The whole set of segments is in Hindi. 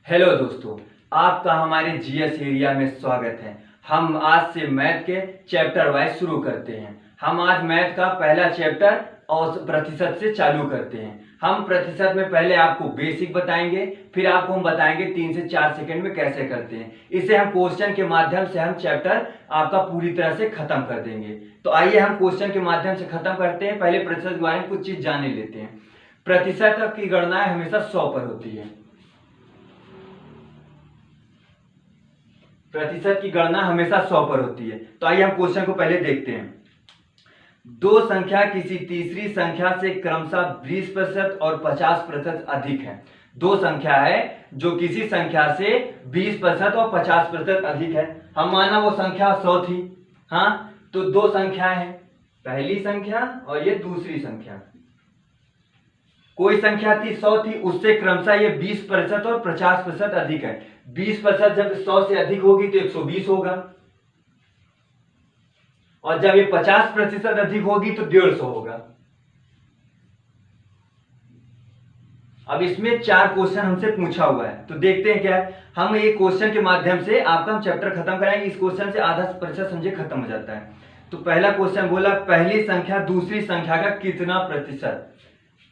हेलो दोस्तों, आपका हमारे जीएस एरिया में स्वागत है। हम आज से मैथ के चैप्टर वाइज शुरू करते हैं। हम आज मैथ का पहला चैप्टर और प्रतिशत से चालू करते हैं। हम प्रतिशत में पहले आपको बेसिक बताएंगे, फिर आपको हम बताएंगे 3 से 4 सेकंड में कैसे करते हैं। इसे हम क्वेश्चन के माध्यम से हम चैप्टर आपका पूरी तरह से खत्म कर देंगे। तो आइए हम क्वेश्चन के माध्यम से खत्म करते हैं। पहले प्रतिशत के बारे में कुछ चीज जान लेते हैं। प्रतिशत की गणना हमेशा 100 पर होती है। प्रतिशत की गणना हमेशा 100 पर होती है। तो आइए हम क्वेश्चन को पहले देखते हैं। दो संख्या किसी तीसरी संख्या से क्रमशः 20% और 50% अधिक है। दो संख्या है जो किसी संख्या से 20% और 50% अधिक है। हम माना वो संख्या 100 थी। हाँ, तो दो संख्या है, पहली संख्या और ये दूसरी संख्या। कोई संख्या थी 100 थी, उससे क्रमशः ये 20% और 50% अधिक है। 20% जब 100 से अधिक होगी तो 120 होगा, और जब ये 50% अधिक होगी तो 150 होगा। अब इसमें 4 क्वेश्चन हमसे पूछा हुआ है, तो देखते हैं क्या है। हम एक क्वेश्चन के माध्यम से आपका हम चैप्टर खत्म कराएंगे। इस क्वेश्चन से आधा प्रतिशत समझे खत्म हो जाता है। तो पहला क्वेश्चन बोला, पहली संख्या दूसरी संख्या का कितना प्रतिशत।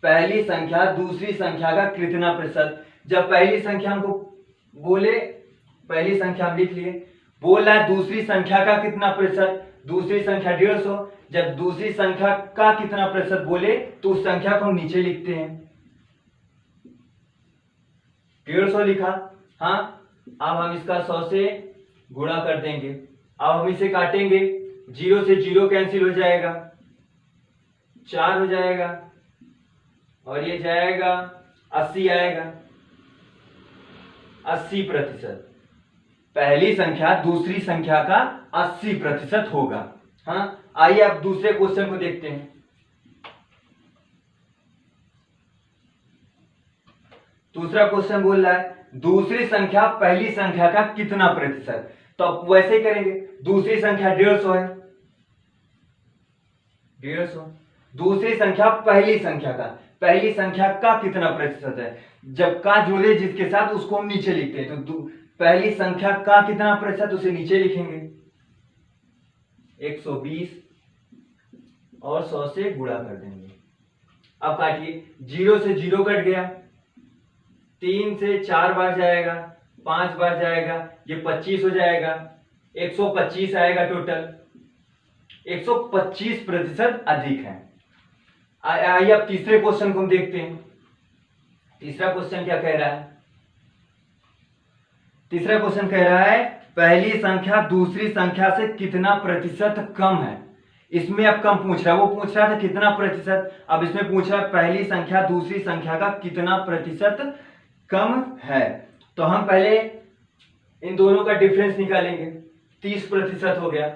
पहली संख्या दूसरी संख्या का कितना प्रतिशत। जब पहली संख्या हमको बोले, पहली संख्या हम लिख लिए, बोल रहा है दूसरी संख्या का कितना प्रतिशत, दूसरी संख्या 150। जब दूसरी संख्या का कितना प्रतिशत बोले तो उस संख्या को हम नीचे लिखते हैं। 150 लिखा। हाँ, अब हम इसका 100 से गुणा कर देंगे। अब हम इसे काटेंगे, 0 से 0 कैंसिल हो जाएगा, 4 हो जाएगा, और ये जाएगा 80 आएगा। 80%। पहली संख्या दूसरी संख्या का 80% होगा। हाँ, आइए अब दूसरे क्वेश्चन को देखते हैं। दूसरा क्वेश्चन बोल रहा है दूसरी संख्या पहली संख्या का कितना प्रतिशत। तो अब वैसे ही करेंगे, दूसरी संख्या 150 है, 150। दूसरी संख्या पहली संख्या का, पहली संख्या का कितना प्रतिशत है। जब का जुड़े जिसके साथ उसको हम नीचे लिखते हैं। तो पहली संख्या का कितना प्रतिशत उसे नीचे लिखेंगे, 120 और 100 से गुणा कर देंगे। अब काटिए, 0 से 0 कट गया, 3 से 4 बार जाएगा, 5 बार जाएगा, ये 25 हो जाएगा, 125 आएगा टोटल। 125% अधिक है। आइए अब तीसरे क्वेश्चन को हम देखते हैं। तीसरा क्वेश्चन क्या कह रहा है। तीसरा क्वेश्चन कह रहा है पहली संख्या दूसरी संख्या से कितना प्रतिशत कम है। इसमें अब कम पूछ रहा है, वो पूछ रहा था कितना प्रतिशत, अब इसमें पूछ रहा है पहली संख्या दूसरी संख्या का कितना प्रतिशत कम है। तो हम पहले इन दोनों का डिफरेंस निकालेंगे। 30% हो गया,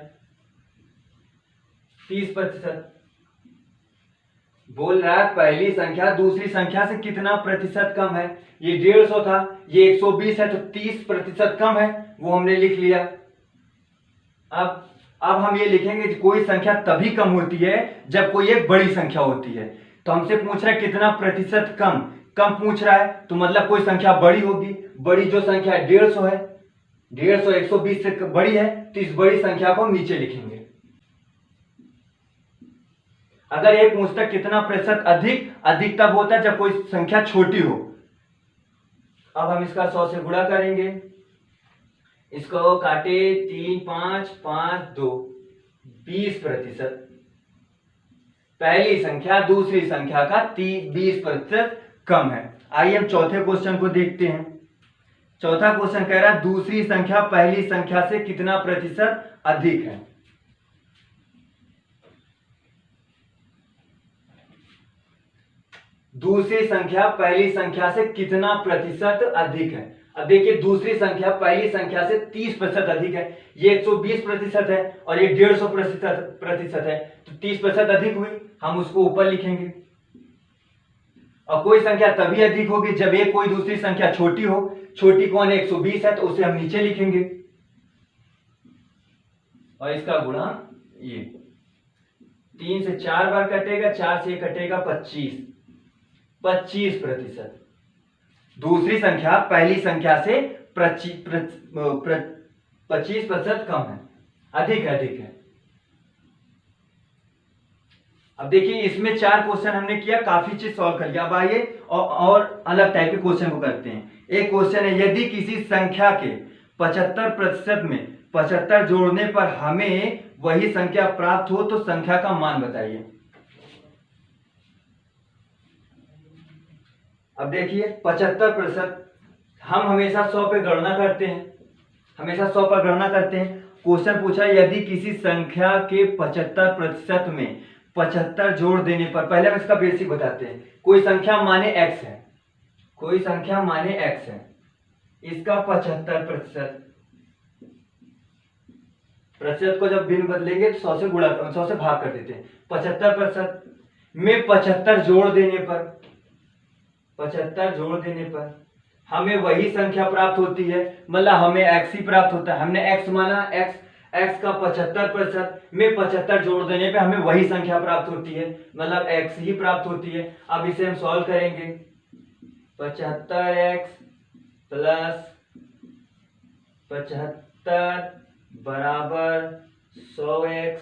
30%। बोल रहा है पहली संख्या दूसरी संख्या से कितना प्रतिशत कम है। ये 150 था, ये 120 है, तो 30% कम है, वो हमने लिख लिया। अब हम ये लिखेंगे कोई संख्या तभी कम होती है जब कोई एक बड़ी संख्या होती है। तो हमसे पूछ रहा है कितना प्रतिशत कम, कम पूछ रहा है तो मतलब कोई संख्या बड़ी होगी। बड़ी जो संख्या 150 है, 150 120 से बड़ी है, तो इस बड़ी संख्या को हम नीचे लिखेंगे। अगर ये पूछता कितना प्रतिशत अधिक, अधिक तब होता है जब कोई संख्या छोटी हो। अब हम इसका 100 से गुणा करेंगे, इसको काटे, 3 5 5 2, 20%। पहली संख्या दूसरी संख्या का 20% कम है। आइए हम चौथे क्वेश्चन को देखते हैं। चौथा क्वेश्चन कह रहा है दूसरी संख्या पहली संख्या से कितना प्रतिशत अधिक है। दूसरी संख्या पहली संख्या से कितना प्रतिशत अधिक है। अब देखिए दूसरी संख्या पहली संख्या से 30% अधिक है, ये 120% है और ये 150% है, तो 30% अधिक हुई, हम उसको ऊपर लिखेंगे। और कोई संख्या तभी अधिक होगी जब एक कोई दूसरी संख्या छोटी हो। छोटी कौन है, 120 है, तो उसे हम नीचे लिखेंगे और इसका गुणा ये 3 से 4 बार कटेगा, 4 से कटेगा 25, 25%। दूसरी संख्या पहली संख्या से 25% कम है, अधिक है। अब देखिए इसमें 4 क्वेश्चन हमने किया, काफी चीज सॉल्व कर लिया। अब आइए और अलग टाइप के क्वेश्चन को करते हैं। एक क्वेश्चन है, यदि किसी संख्या के 75% में 75 जोड़ने पर हमें वही संख्या प्राप्त हो तो संख्या का मान बताइए। अब देखिए 75%, हम हमेशा 100 पे गणना करते हैं, हमेशा 100 पर गणना करते हैं। क्वेश्चन पूछा यदि किसी संख्या के 75% में 75 जोड़ देने पर, पहले हम इसका बेसिक बताते हैं। कोई संख्या माने x है, कोई संख्या माने x है, इसका 75% को जब भिन्न बदलेंगे तो 100 से गुणा 100 से भाग कर देते हैं। 75% में 75 जोड़ देने पर, 75 जोड़ देने पर हमें वही संख्या प्राप्त होती है, मतलब हमें x ही प्राप्त होता है। हमने x माना, x का 75% में 75 जोड़ देने पे हमें वही संख्या प्राप्त होती है, मतलब x ही प्राप्त होती है। अब इसे हम सॉल्व करेंगे, 75x प्लस 75 बराबर 100x,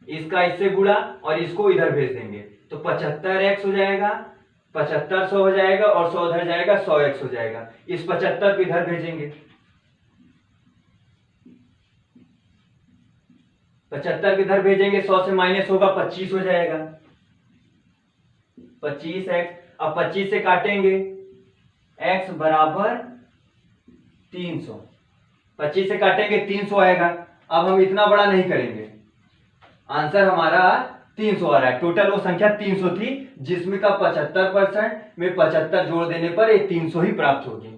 इसका इससे गुणा और इसको इधर भेज देंगे तो 75x हो जाएगा, 75 100 हो जाएगा और 100 इधर जाएगा, 100x हो जाएगा। इस 75 को इधर भेजेंगे, 75 इधर भेजेंगे, 100 से माइनस होगा 25 हो जाएगा, 25x। अब 25 से काटेंगे, x बराबर 300, 25 से काटेंगे 300 आएगा। अब हम इतना बड़ा नहीं करेंगे, आंसर हमारा 300 आ रहा है। टोटल वो संख्या 300 थी, जिसमें का 75% में 75 जोड़ देने पर ये 300 ही प्राप्त होगी।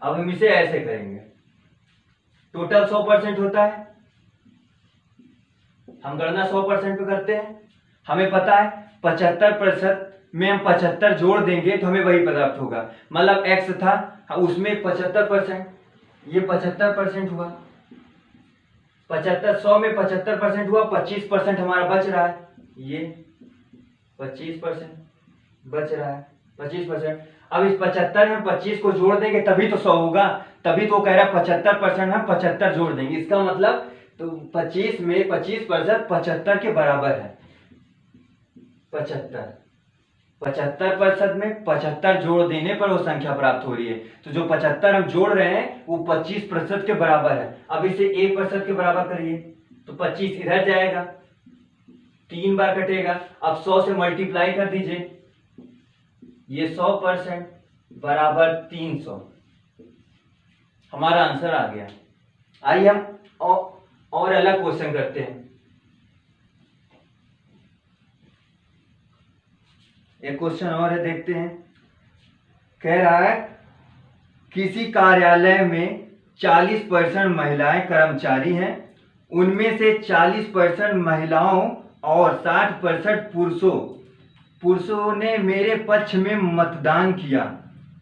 अब हम इसे ऐसे करेंगे, टोटल 100% होता है, हम गणना 100% पे करते हैं। हमें पता है 75% में हम 75 जोड़ देंगे तो हमें वही प्राप्त होगा, मतलब x था उसमें 75%, ये 75% हुआ, 75 100 में 75% हुआ, 25% हमारा बच रहा है, ये 25% बच रहा है, 25%। अब इस 75 में 25 को जोड़ देंगे तभी तो 100 होगा, तभी तो कह रहा है 75% हम 75 जोड़ देंगे, इसका मतलब तो 25 में 25% 75 के बराबर है। 75% में 75 जोड़ देने पर वो संख्या प्राप्त हो रही है, तो जो 75 हम जोड़ रहे हैं वो 25% के बराबर है। अब इसे 1% के बराबर करिए तो 25 इधर जाएगा, 3 बार कटेगा। अब 100 से मल्टीप्लाई कर दीजिए, ये 100% बराबर 300, हमारा आंसर आ गया। आइए हम और अलग क्वेश्चन करते हैं। एक क्वेश्चन और है, देखते हैं। कह रहा है किसी कार्यालय में 40% महिलाएं कर्मचारी हैं, उनमें से 40% महिलाओं और 60% पुरुषों ने मेरे पक्ष में मतदान किया,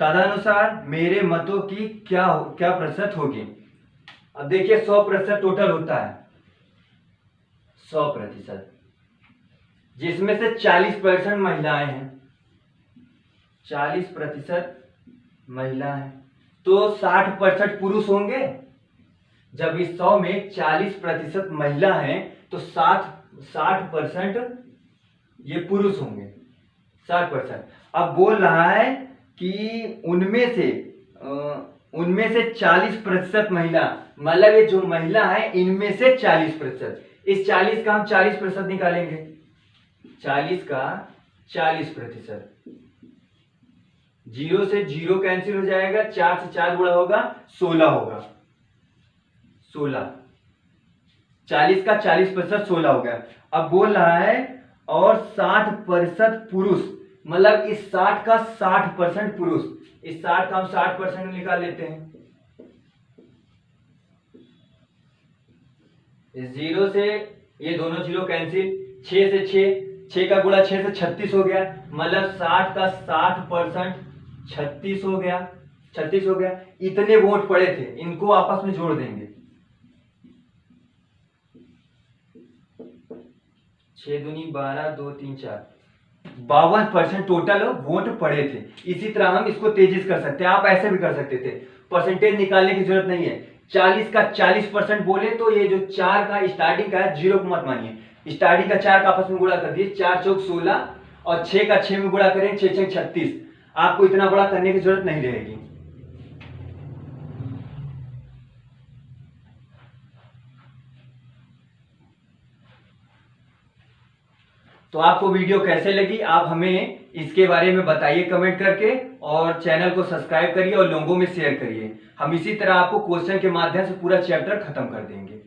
तदनुसार मेरे मतों की क्या प्रतिशत होगी। अब देखिए 100% टोटल होता है, 100%, जिसमें से 40% महिलाएं हैं, 40% महिला है तो 60% पुरुष होंगे। जब इस 100 में 40% महिला है तो 60% ये पुरुष होंगे, 60%। अब बोल रहा है कि उनमें से 40% महिला, मतलब ये जो महिला है इनमें से 40%, इस 40 का हम 40% निकालेंगे, 40 का 40%, 0 से 0 कैंसिल हो जाएगा, 4 से 4 गुणा होगा 16 होगा, 16, 40 का 40% 16 हो गया। अब बोल रहा है और 60% पुरुष, मतलब इस 60 का 60% पुरुष, इस 60 का हम 60% निकाल लेते हैं। इस 0 से ये दोनों 0 कैंसिल, 6 से 6 का गुणा 6 से 36 हो गया, मतलब 60 का 60% 36 हो गया, 36 हो गया। इतने वोट पड़े थे, इनको आपस में जोड़ देंगे, 6 दूनी 12, 2 3 4, 52% टोटल वोट पड़े थे। इसी तरह हम इसको तेजी से कर सकते हैं, आप ऐसे भी कर सकते थे, परसेंटेज निकालने की जरूरत नहीं है। 40 का 40% बोले तो ये जो 4 का स्टार्टिंग का है, 0 को मत मानिए, स्टार्टिंग का 4 का आपस में गुणा कर दिए, 4 चौक 16 और 6 का 6 में गुणा करें, 6 6 36। आपको इतना बड़ा करने की जरूरत नहीं रहेगी। तो आपको वीडियो कैसे लगी, आप हमें इसके बारे में बताइए कमेंट करके, और चैनल को सब्सक्राइब करिए और लोगों में शेयर करिए। हम इसी तरह आपको क्वेश्चन के माध्यम से पूरा चैप्टर खत्म कर देंगे।